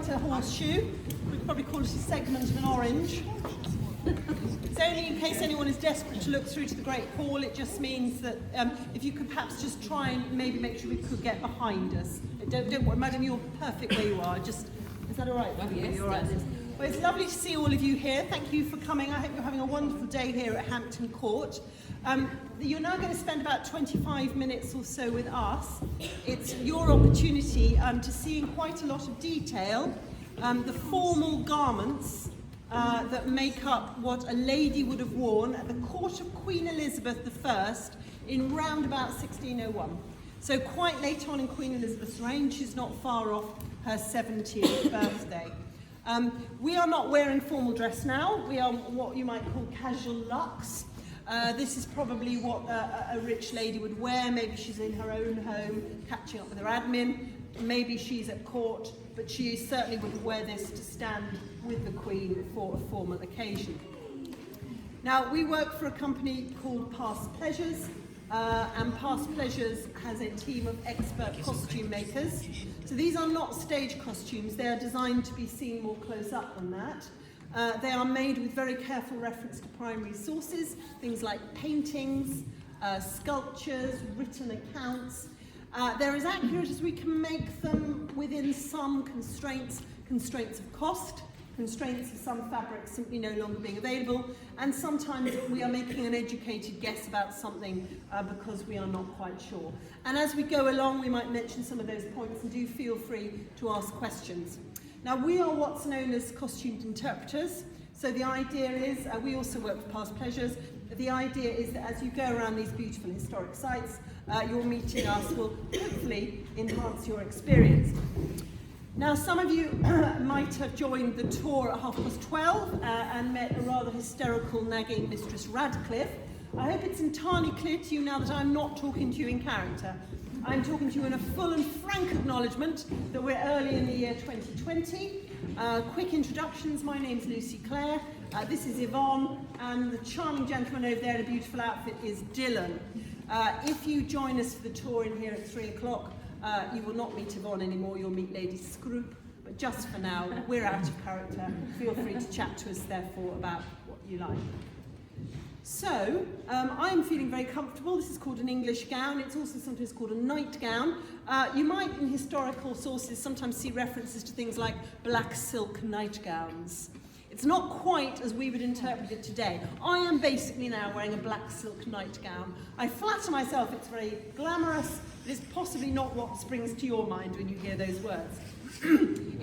quite a horseshoe. We'd probably call it a segment of an orange. It's only in case anyone is desperate to look through to the Great Hall. It just means that if you could perhaps just try and maybe make sure we could get behind us. Don't worry, madam, you're perfect where you are. Is that all right? Oh, yes, you're all right. Well, it's lovely to see all of you here. Thank you for coming. I hope you're having a wonderful day here at Hampton Court. You're now going to spend about 25 minutes or so with us. It's your opportunity to see in quite a lot of detail the formal garments that make up what a lady would have worn at the court of Queen Elizabeth I in round about 1601. So quite late on in Queen Elizabeth's reign, she's not far off her 70th birthday. We are not wearing formal dress now. We are what you might call casual luxe. This is probably what a rich lady would wear. Maybe she's in her own home, catching up with her admin. Maybe she's at court, but she certainly wouldn't wear this to stand with the Queen for a formal occasion. Now, we work for a company called Past Pleasures, and Past Pleasures has a team of expert costume makers. So these are not stage costumes. They are designed to be seen more close up than that. They are made with very careful reference to primary sources, things like paintings, sculptures, written accounts. They're as accurate as we can make them within some constraints of cost, constraints of some fabrics simply no longer being available, and sometimes we are making an educated guess about something because we are not quite sure. And as we go along, we might mention some of those points, and do feel free to ask questions. Now, we are what's known as costumed interpreters. So the idea is, we also work for Past Pleasures. The idea is that as you go around these beautiful historic sites, your meeting us will hopefully enhance your experience. Now, some of you might have joined the tour at 12:30 and met a rather hysterical, nagging Mistress Radcliffe. I hope it's entirely clear to you now that I'm not talking to you in character. I'm talking to you in a full and frank acknowledgement that we're early in the year 2020. Quick introductions, my name's Lucy Clare, this is Yvonne, and the charming gentleman over there in a beautiful outfit is Dylan. If you join us for the tour in here at 3 o'clock, you will not meet Yvonne anymore, you'll meet Lady Scroop, but just for now, we're out of character. Feel free to chat to us, therefore, about what you like. So, I'm feeling very comfortable. This is called an English gown. It's also sometimes called a nightgown. You might, in historical sources, sometimes see references to things like black silk nightgowns. It's not quite as we would interpret it today. I am basically now wearing a black silk nightgown. I flatter myself it's very glamorous, but it's possibly not what springs to your mind when you hear those words.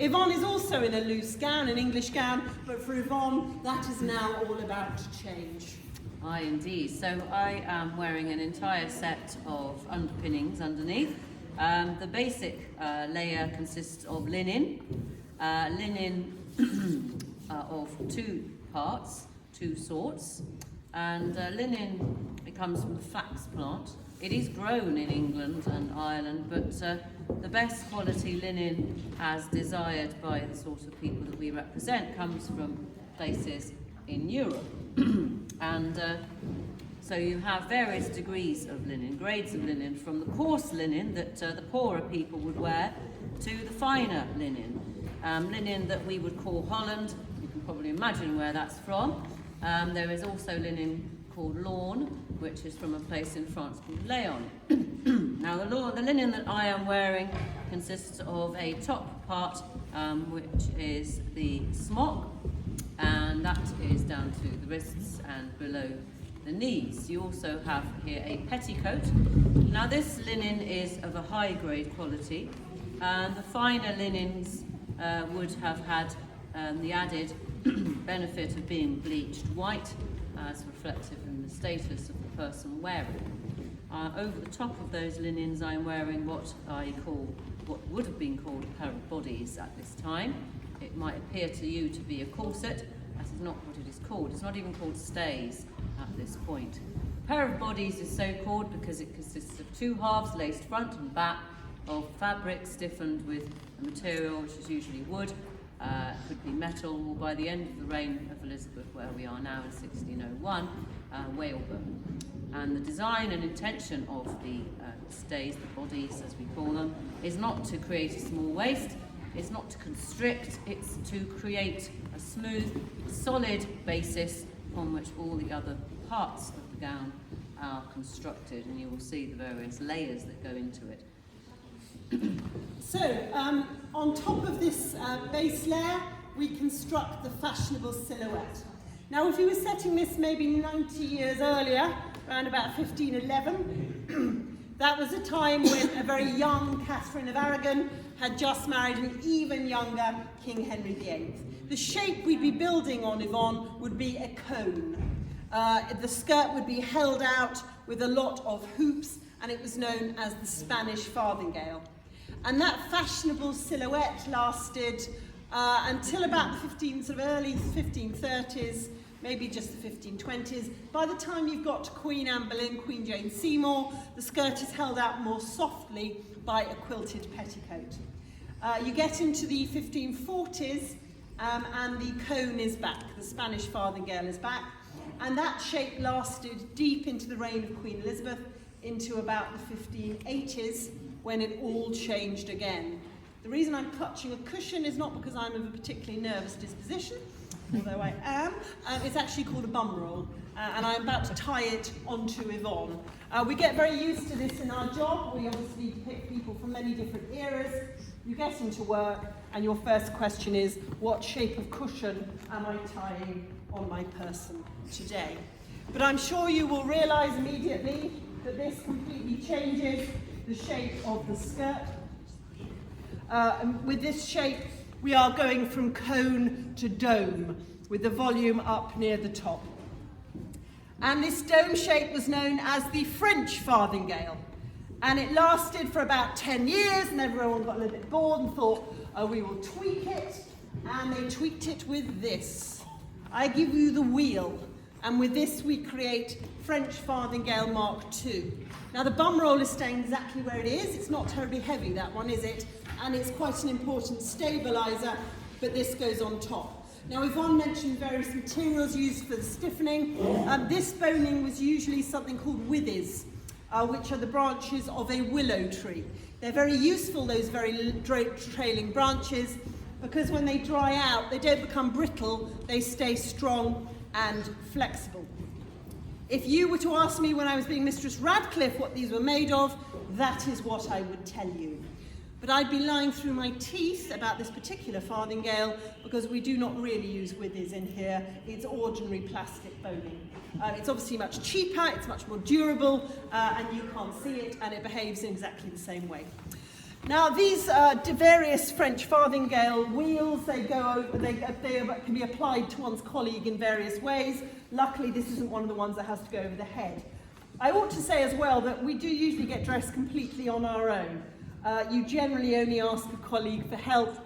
Yvonne is also in a loose gown, an English gown, but for Yvonne, that is now all about to change. Aye, indeed. So I am wearing an entire set of underpinnings underneath. The basic layer consists of linen. Of two parts, two sorts, and linen, it comes from the flax plant. It is grown in England and Ireland, but the best quality linen, as desired by the sort of people that we represent, comes from places in Europe. And so you have various degrees of linen, grades of linen, from the coarse linen that the poorer people would wear to the finer linen. Linen that we would call Holland. You can probably imagine where that's from. There is also linen called lawn, which is from a place in France called Leon. Now the linen that I am wearing consists of a top part, which is the smock, and that is down to the wrists and below the knees. You also have here a petticoat. Now this linen is of a high grade quality, and the finer linens would have had the added benefit of being bleached white, as reflective in the status of the person wearing. Over the top of those linens I'm wearing what would have been called a pair of bodies at this time. It might appear to you to be a corset. That is not what it is called. It's not even called stays at this point. A pair of bodies is so called because it consists of two halves laced front and back of fabric stiffened with a material which is usually wood, could be metal, or by the end of the reign of Elizabeth, where we are now in 1601, whalebone. And the design and intention of the stays, the bodies as we call them, is not to create a small waist, It's not to constrict, it's to create a smooth, solid basis on which all the other parts of the gown are constructed, and you will see the various layers that go into it. So, on top of this base layer, we construct the fashionable silhouette. Now, if you were setting this maybe 90 years earlier, around about 1511, that was a time when a very young Catherine of Aragon had just married an even younger King Henry VIII. The shape we'd be building on, Yvonne, would be a cone. The skirt would be held out with a lot of hoops, and it was known as the Spanish Farthingale. And that fashionable silhouette lasted until about the early 1530s, maybe just the 1520s. By the time you've got to Queen Anne Boleyn, Queen Jane Seymour, the skirt is held out more softly by a quilted petticoat. You get into the 1540s and the cone is back, the Spanish Farthingale is back, and that shape lasted deep into the reign of Queen Elizabeth, into about the 1580s, when it all changed again. The reason I'm clutching a cushion is not because I'm of a particularly nervous disposition, although I am. It's actually called a bum roll, and I'm about to tie it onto Yvonne. We get very used to this in our job. We obviously pick people from many different eras. You get into work, and your first question is, what shape of cushion am I tying on my person today? But I'm sure you will realise immediately that this completely changes the shape of the skirt. And with this shape, we are going from cone to dome, with the volume up near the top. And this dome shape was known as the French Farthingale. And it lasted for about 10 years, and everyone got a little bit bored and thought, oh, we will tweak it. And they tweaked it with this. I give you the wheel. And with this, we create French Farthingale Mark II. Now, the bum roll is staying exactly where it is. It's not terribly heavy, that one, is it? And it's quite an important stabiliser, but this goes on top. Now, Yvonne mentioned various materials used for the stiffening. This boning was usually something called withes, which are the branches of a willow tree. They're very useful, those very trailing branches, because when they dry out, they don't become brittle, they stay strong and flexible. If you were to ask me when I was being Mistress Radcliffe what these were made of, that is what I would tell you. But I'd be lying through my teeth about this particular farthingale, because we do not really use withes in here. It's ordinary plastic boning. It's obviously much cheaper, it's much more durable, and you can't see it, and it behaves in exactly the same way. Now, these various French farthingale wheels, they can be applied to one's colleague in various ways. Luckily, this isn't one of the ones that has to go over the head. I ought to say as well that we do usually get dressed completely on our own. You generally only ask a colleague for help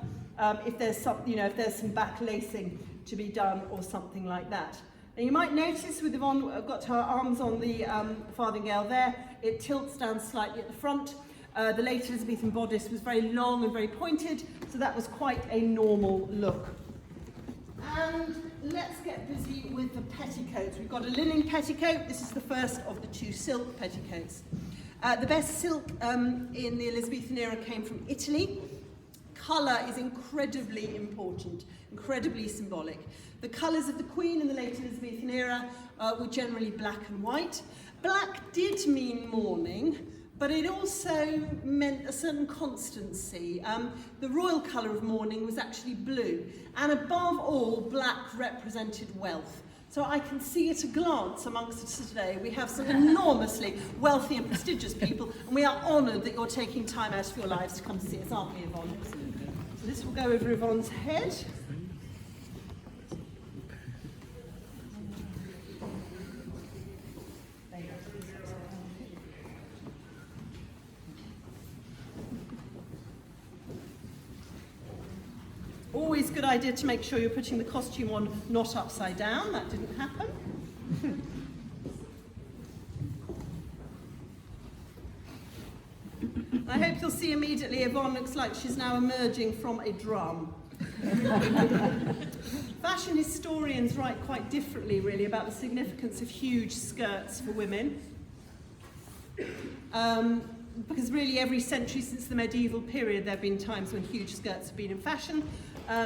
if there's some back lacing to be done or something like that. And you might notice with Yvonne got her arms on the farthingale there, it tilts down slightly at the front. The late Elizabethan bodice was very long and very pointed, so that was quite a normal look. And let's get busy with the petticoats. We've got a linen petticoat. This is the first of the two silk petticoats. The best silk in the Elizabethan era came from Italy. Colour is incredibly important, incredibly symbolic. The colours of the Queen in the late Elizabethan era were generally black and white. Black did mean mourning, but it also meant a certain constancy. The royal colour of mourning was actually blue, and above all, black represented wealth. So I can see at a glance amongst us today, we have some enormously wealthy and prestigious people, and we are honoured that you're taking time out of your lives to come see us, aren't we, Yvonne? So this will go over Yvonne's head. Always a good idea to make sure you're putting the costume on not upside down. That didn't happen. I hope you'll see immediately Yvonne looks like she's now emerging from a drum. Fashion historians write quite differently, really, about the significance of huge skirts for women. because really every century since the medieval period there have been times when huge skirts have been in fashion.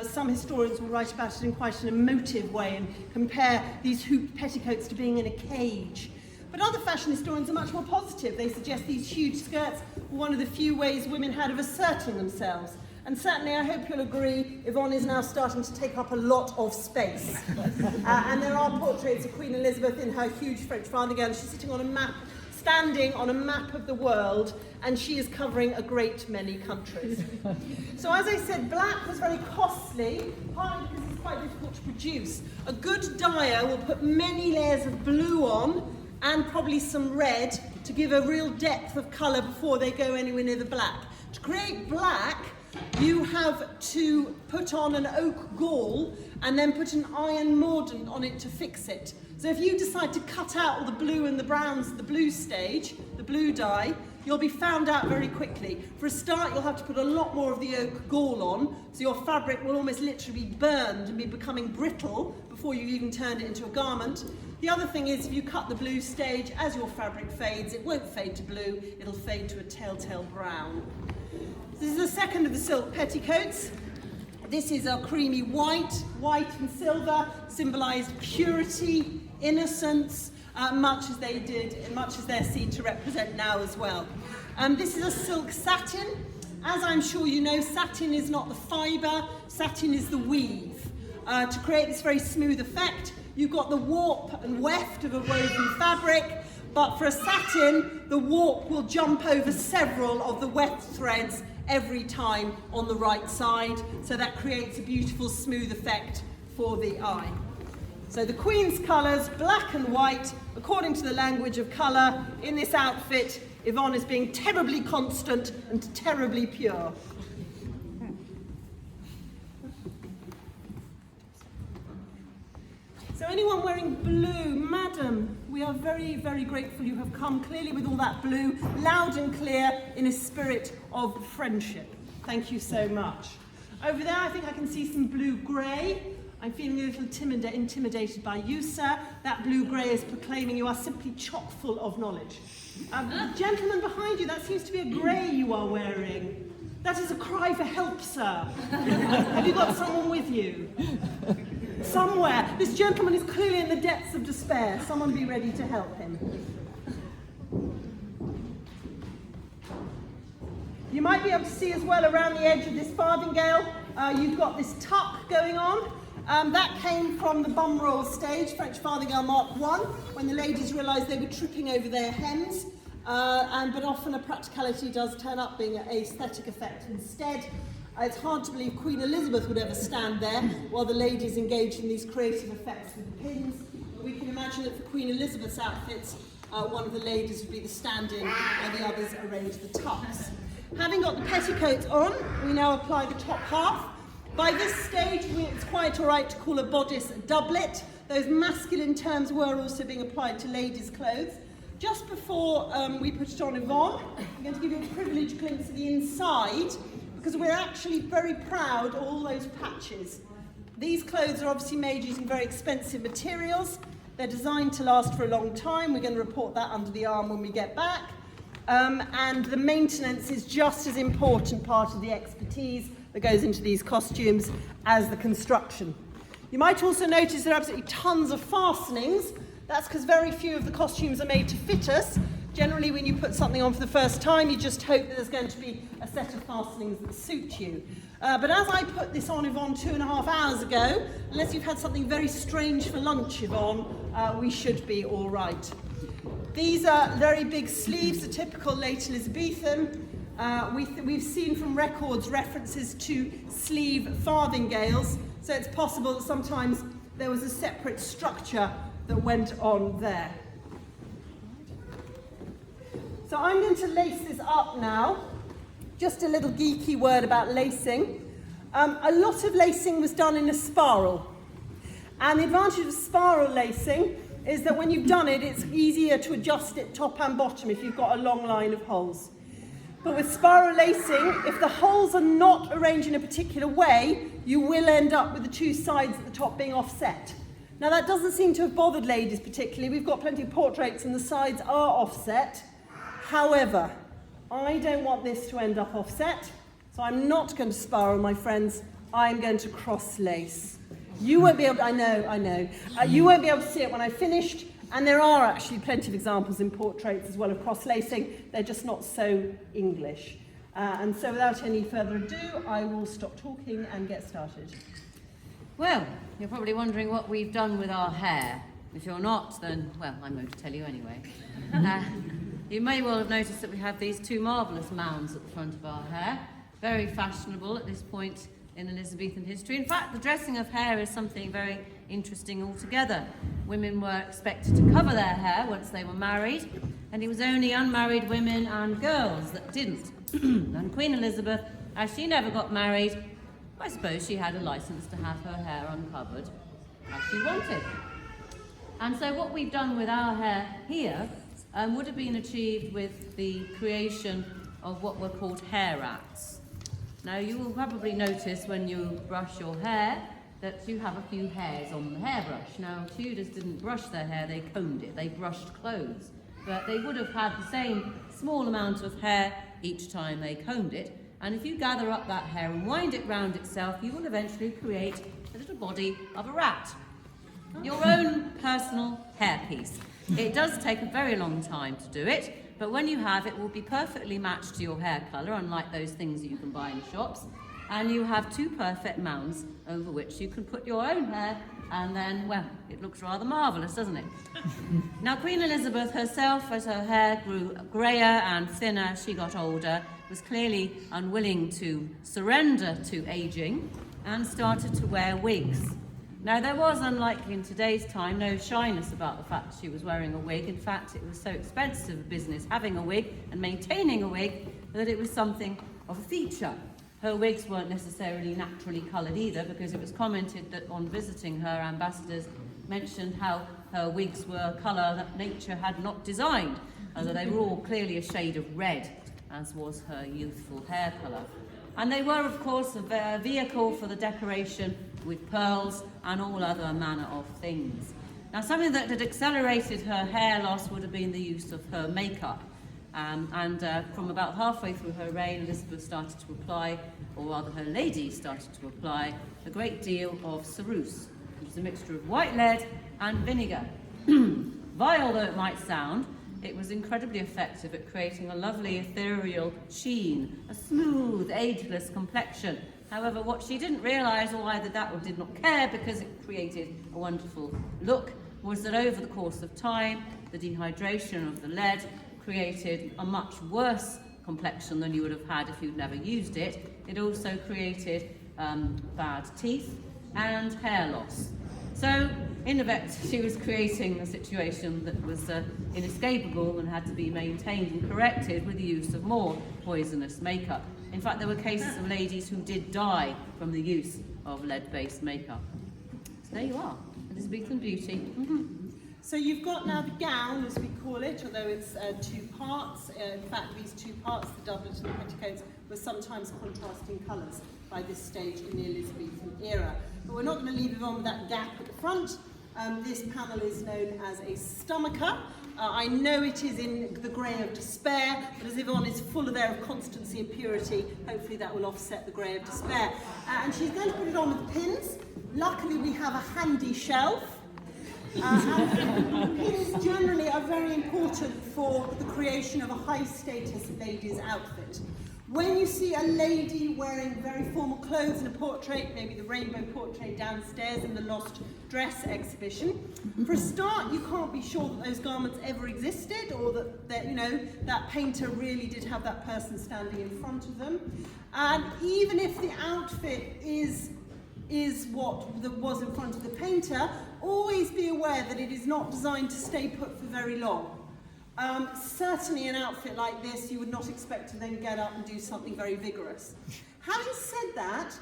Some historians will write about it in quite an emotive way and compare these hooped petticoats to being in a cage. But other fashion historians are much more positive. They suggest these huge skirts were one of the few ways women had of asserting themselves. And certainly, I hope you'll agree, Yvonne is now starting to take up a lot of space. And there are portraits of Queen Elizabeth in her huge French Farthingale. She's sitting on a map, standing on a map of the world, and she is covering a great many countries. So as I said, black was very costly, partly because it's quite difficult to produce. A good dyer will put many layers of blue on, and probably some red, to give a real depth of colour before they go anywhere near the black. To create black, you have to put on an oak gall and then put an iron mordant on it to fix it. So if you decide to cut out all the blue and the browns at the blue stage, the blue dye, you'll be found out very quickly. For a start, you'll have to put a lot more of the oak gall on, so your fabric will almost literally be burned and be becoming brittle before you even turn it into a garment. The other thing is, if you cut the blue stage, as your fabric fades, it won't fade to blue, it'll fade to a telltale brown. This is the second of the silk petticoats. This is a creamy white and silver, symbolised purity, innocence, much as they're seen to represent now as well. This is a silk satin. As I'm sure you know, satin is not the fibre, satin is the weave. To create this very smooth effect, you've got the warp and weft of a woven fabric, but for a satin, the warp will jump over several of the weft threads every time on the right side, so that creates a beautiful smooth effect for the eye. So the Queen's colours, black and white, according to the language of colour, in this outfit, Yvonne is being terribly constant and terribly pure. So anyone wearing blue, madam, we are very, very grateful you have come clearly with all that blue, loud and clear, in a spirit of friendship. Thank you so much. Over there, I think I can see some blue-grey. I'm feeling a little intimidated by you, sir. That blue-grey is proclaiming you are simply chock full of knowledge. The gentleman behind you, that seems to be a grey you are wearing. That is a cry for help, sir. Have you got someone with you? Somewhere. This gentleman is clearly in the depths of despair. Someone be ready to help him. You might be able to see as well around the edge of this farthingale, you've got this tuck going on. That came from the bum roll stage, French Farthingale Mark I, when the ladies realised they were tripping over their hems. But often a practicality does turn up being an aesthetic effect instead. It's hard to believe Queen Elizabeth would ever stand there while the ladies engaged in these creative effects with the pins. We can imagine that for Queen Elizabeth's outfits, one of the ladies would be the stand-in and the others arrange the tucks. Having got the petticoat on, we now apply the top half. By this stage, it's quite all right to call a bodice a doublet. Those masculine terms were also being applied to ladies' clothes. Just before we put it on Yvonne, I'm going to give you a privileged glimpse of the inside, because we're actually very proud of all those patches. These clothes are obviously made using very expensive materials. They're designed to last for a long time. We're going to report that under the arm when we get back. And the maintenance is just as important part of the expertise that goes into these costumes as the construction. You might also notice there are absolutely tons of fastenings. That's because very few of the costumes are made to fit us. Generally, when you put something on for the first time, you just hope that there's going to be a set of fastenings that suit you. But as I put this on Yvonne 2.5 hours ago, unless you've had something very strange for lunch, Yvonne, we should be all right. These are very big sleeves, a typical late Elizabethan. We've seen from records references to sleeve farthingales, so it's possible that sometimes there was a separate structure that went on there. So I'm going to lace this up now. Just a little geeky word about lacing. A lot of lacing was done in a spiral. And the advantage of spiral lacing is that when you've done it, it's easier to adjust it top and bottom if you've got a long line of holes. But with spiral lacing, if the holes are not arranged in a particular way, you will end up with the two sides at the top being offset. Now that doesn't seem to have bothered ladies particularly. We've got plenty of portraits and the sides are offset. However, I don't want this to end up offset, so I'm not going to spiral, my friends. I'm going to cross-lace. You won't be able to, I know. You won't be able to see it when I've finished, and there are actually plenty of examples in portraits as well of cross-lacing. They're just not so English. And so without any further ado, I will stop talking and get started. Well, you're probably wondering what we've done with our hair. If you're not, then, well, I'm going to tell you anyway. You may well have noticed that we have these two marvellous mounds at the front of our hair. Very fashionable at this point in Elizabethan history. In fact, the dressing of hair is something very interesting altogether. Women were expected to cover their hair once they were married, and it was only unmarried women and girls that didn't. And Queen Elizabeth, as she never got married, I suppose she had a licence to have her hair uncovered as she wanted. And so what we've done with our hair here would have been achieved with the creation of what were called hair rats. Now, you will probably notice when you brush your hair that you have a few hairs on the hairbrush. Now, Tudors didn't brush their hair, they combed it, they brushed clothes. But they would have had the same small amount of hair each time they combed it. And if you gather up that hair and wind it round itself, you will eventually create a little body of a rat. Your own personal hairpiece. It does take a very long time to do it, but when you have, it will be perfectly matched to your hair colour, unlike those things that you can buy in shops. And you have two perfect mounds over which you can put your own hair, and then, well, it looks rather marvellous, doesn't it? Now, Queen Elizabeth herself, as her hair grew greyer and thinner as she got older, was clearly unwilling to surrender to ageing and started to wear wigs. Now, there was, unlike in today's time, no shyness about the fact she was wearing a wig. In fact, it was so expensive a business having a wig and maintaining a wig that it was something of a feature. Her wigs weren't necessarily naturally coloured either, because it was commented that on visiting her, ambassadors mentioned how her wigs were a colour that nature had not designed, and that they were all clearly a shade of red, as was her youthful hair colour. And they were, of course, a vehicle for the decoration with pearls and all other manner of things. Now, something that had accelerated her hair loss would have been the use of her makeup. From about halfway through her reign, Elizabeth started to apply, or rather her ladies started to apply, a great deal of ceruse, which is a mixture of white lead and vinegar. Vile though it might sound, it was incredibly effective at creating a lovely ethereal sheen, a smooth, ageless complexion. However, what she didn't realise, or either that or did not care because it created a wonderful look, was that over the course of time, the dehydration of the lead created a much worse complexion than you would have had if you'd never used it. It also created bad teeth and hair loss. So, in effect, she was creating a situation that was inescapable and had to be maintained and corrected with the use of more poisonous makeup. In fact, there were cases of ladies who did die from the use of lead-based makeup. So there you are, Elizabethan beauty. So you've got now the gown, as we call it, although it's two parts. In fact, these two parts, the doublet and the petticoats, were sometimes contrasting colours by this stage in the Elizabethan era. But we're not going to leave it on with that gap at the front. This panel is known as a stomacher. I know it is in the grey of despair, but as Yvonne is full of air of constancy and purity, hopefully that will offset the grey of despair. And she's going to put it on with pins. Luckily, we have a handy shelf. And pins generally are very important for the creation of a high-status lady's outfit. When you see a lady wearing very formal clothes in a portrait, maybe the rainbow portrait downstairs in the Lost Dress exhibition, for a start, you can't be sure that those garments ever existed, or that that painter really did have that person standing in front of them. And even if the outfit is what was in front of the painter, always be aware that it is not designed to stay put for very long. Certainly an outfit like this, you would not expect to then get up and do something very vigorous. Having said that,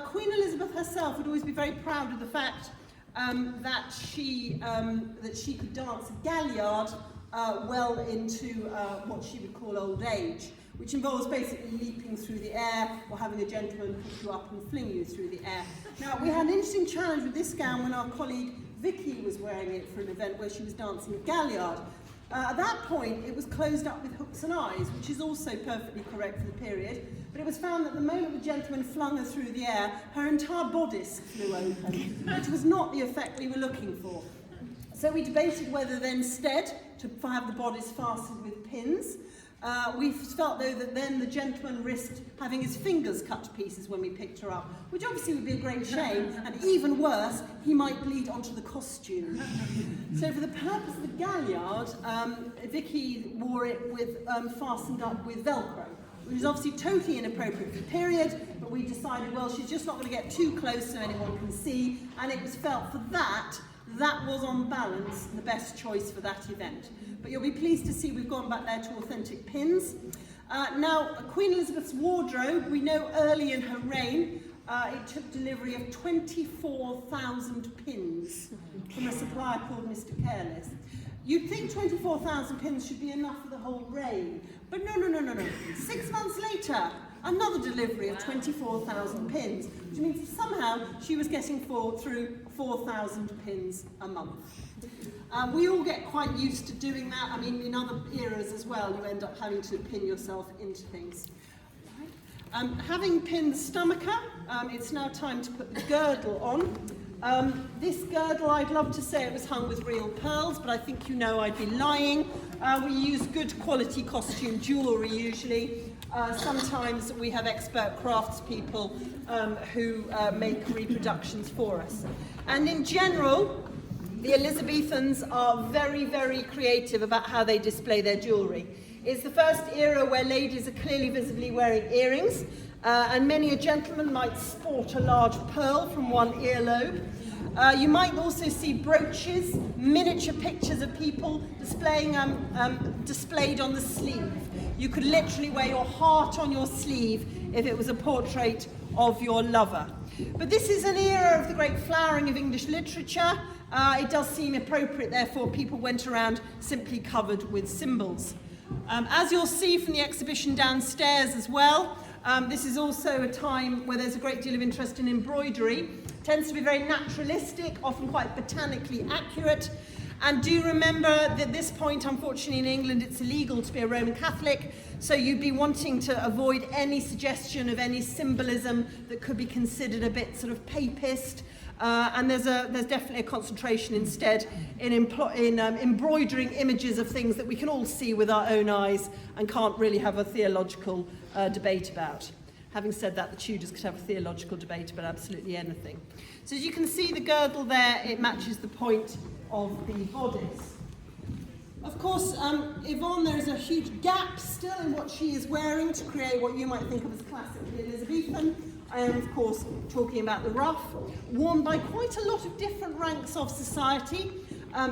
Queen Elizabeth herself would always be very proud of the fact that she could dance a galliard well into what she would call old age, which involves basically leaping through the air or having a gentleman pick you up and fling you through the air. Now, we had an interesting challenge with this gown when our colleague Vicky was wearing it for an event where she was dancing a galliard. At that point, it was closed up with hooks and eyes, which is also perfectly correct for the period, but it was found that the moment the gentleman flung her through the air, her entire bodice flew open, which was not the effect we were looking for. So we debated whether then instead to have the bodice fastened with pins. We felt though that then the gentleman risked having his fingers cut to pieces when we picked her up, which obviously would be a great shame, and even worse, he might bleed onto the costume. So for the purpose of the galliard, Vicky wore it with fastened up with Velcro, which is obviously totally inappropriate for the period, but we decided, well, she's just not going to get too close so anyone can see, and it was felt for that was on balance the best choice for that event. But you'll be pleased to see we've gone back there to authentic pins. Now, Queen Elizabeth's wardrobe, we know early in her reign, it took delivery of 24,000 pins from a supplier called Mr. Careless. You'd think 24,000 pins should be enough for the whole reign, but no. 6 months later, another delivery of 24,000 pins, which means somehow she was getting through 4,000 pins a month. We all get quite used to doing that. I mean, in other eras as well, you end up having to pin yourself into things. Having pinned the stomacher, it's now time to put the girdle on. This girdle, I'd love to say it was hung with real pearls, but I think you know I'd be lying. We use good quality costume jewellery usually. Sometimes we have expert craftspeople who make reproductions for us. And in general, the Elizabethans are very, very creative about how they display their jewellery. It's the first era where ladies are clearly visibly wearing earrings, and many a gentleman might sport a large pearl from one earlobe. You might also see brooches, miniature pictures of people displayed on the sleeve. You could literally wear your heart on your sleeve if it was a portrait of your lover. But this is an era of the great flowering of English literature. It does seem appropriate, therefore, people went around simply covered with symbols. As you'll see from the exhibition downstairs as well, this is also a time where there's a great deal of interest in embroidery. It tends to be very naturalistic, often quite botanically accurate. And do remember that at this point, unfortunately, in England, it's illegal to be a Roman Catholic, so you'd be wanting to avoid any suggestion of any symbolism that could be considered a bit sort of papist. And there's definitely a concentration instead in embroidering images of things that we can all see with our own eyes and can't really have a theological debate about. Having said that, the Tudors could have a theological debate about absolutely anything. So as you can see the girdle there, it matches the point of the bodice. Of course, Yvonne, there is a huge gap still in what she is wearing to create what you might think of as classically Elizabethan. I am, of course, talking about the ruff, worn by quite a lot of different ranks of society.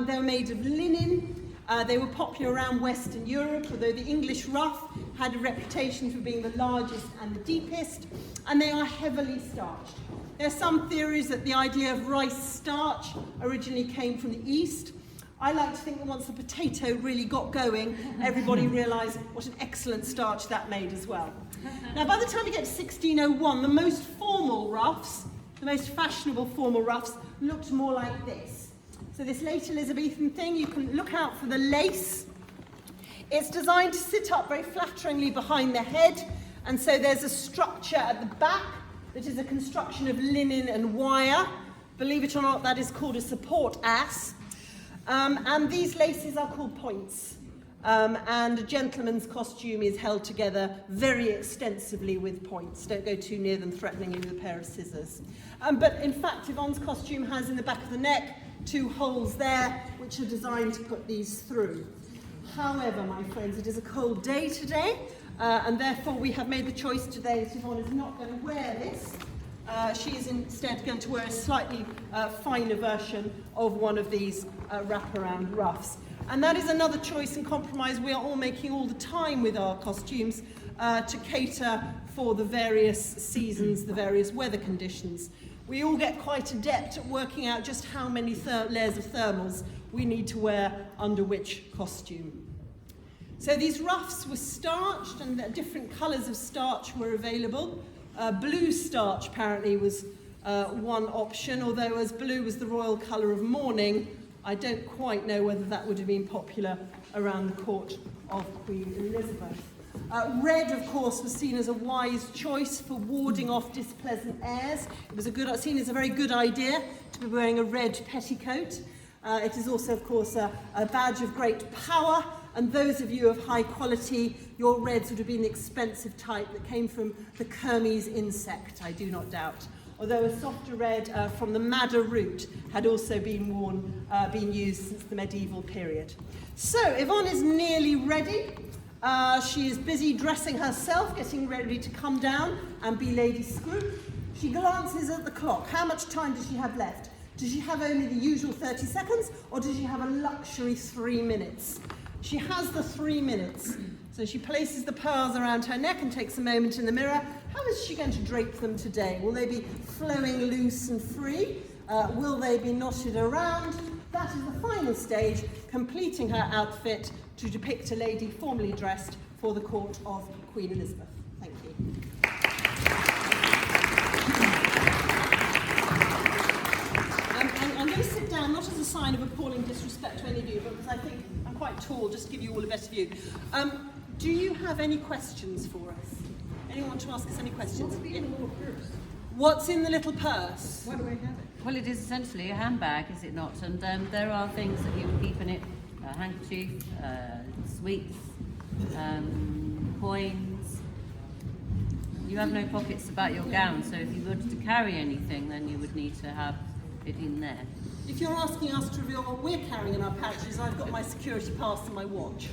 They were made of linen. They were popular around Western Europe, although the English ruff had a reputation for being the largest and the deepest, and they are heavily starched. There are some theories that the idea of rice starch originally came from the East. I like to think that once the potato really got going, everybody realised what an excellent starch that made as well. Now, by the time we get to 1601, the most formal ruffs, the most fashionable formal ruffs, looked more like this. So this late Elizabethan thing, you can look out for the lace. It's designed to sit up very flatteringly behind the head, and so there's a structure at the back that is a construction of linen and wire. Believe it or not, that is called a support ass. And these laces are called points. And a gentleman's costume is held together very extensively with points. Don't go too near them, threatening you with a pair of scissors. But in fact, Yvonne's costume has in the back of the neck 2 holes there, which are designed to put these through. However, my friends, it is a cold day today, and therefore we have made the choice today that Yvonne is not going to wear this. She is instead going to wear a slightly finer version of one of these wraparound ruffs. And that is another choice and compromise we are all making all the time with our costumes to cater for the various seasons, the various weather conditions. We all get quite adept at working out just how many layers of thermals we need to wear under which costume. So these ruffs were starched, and different colours of starch were available. Blue starch apparently was one option, although as blue was the royal colour of mourning, I don't quite know whether that would have been popular around the court of Queen Elizabeth. Red, of course, was seen as a wise choice for warding off displeasant airs. It was seen as a very good idea to be wearing a red petticoat. It is also, of course, a badge of great power, and those of you of high quality, your reds would have been the expensive type that came from the Kermes insect, I do not doubt. Although a softer red from the madder root had also been been used since the medieval period. So, Yvonne is nearly ready. She is busy dressing herself, getting ready to come down and be Lady Scroope. She glances at the clock. How much time does she have left? Does she have only the usual 30 seconds, or does she have a luxury 3 minutes? She has the 3 minutes. So she places the pearls around her neck and takes a moment in the mirror. How is she going to drape them today? Will they be flowing loose and free? Will they be knotted around? That is the final stage, completing her outfit to depict a lady formally dressed for the court of Queen Elizabeth. Thank you. I'm going to sit down, not as a sign of appalling disrespect to any of you, but because I think I'm quite tall, just to give you all a better view. Do you have any questions for us? Anyone want to ask us any questions? What's in the little purse? What's in the little purse? Why do I have it? Well, it is essentially a handbag, is it not? And there are things that you would keep in it: a handkerchief, sweets, coins. You have no pockets about your gown, so if you wanted to carry anything, then you would need to have it in there. If you're asking us to reveal what we're carrying in our pouches, I've got my security pass and my watch.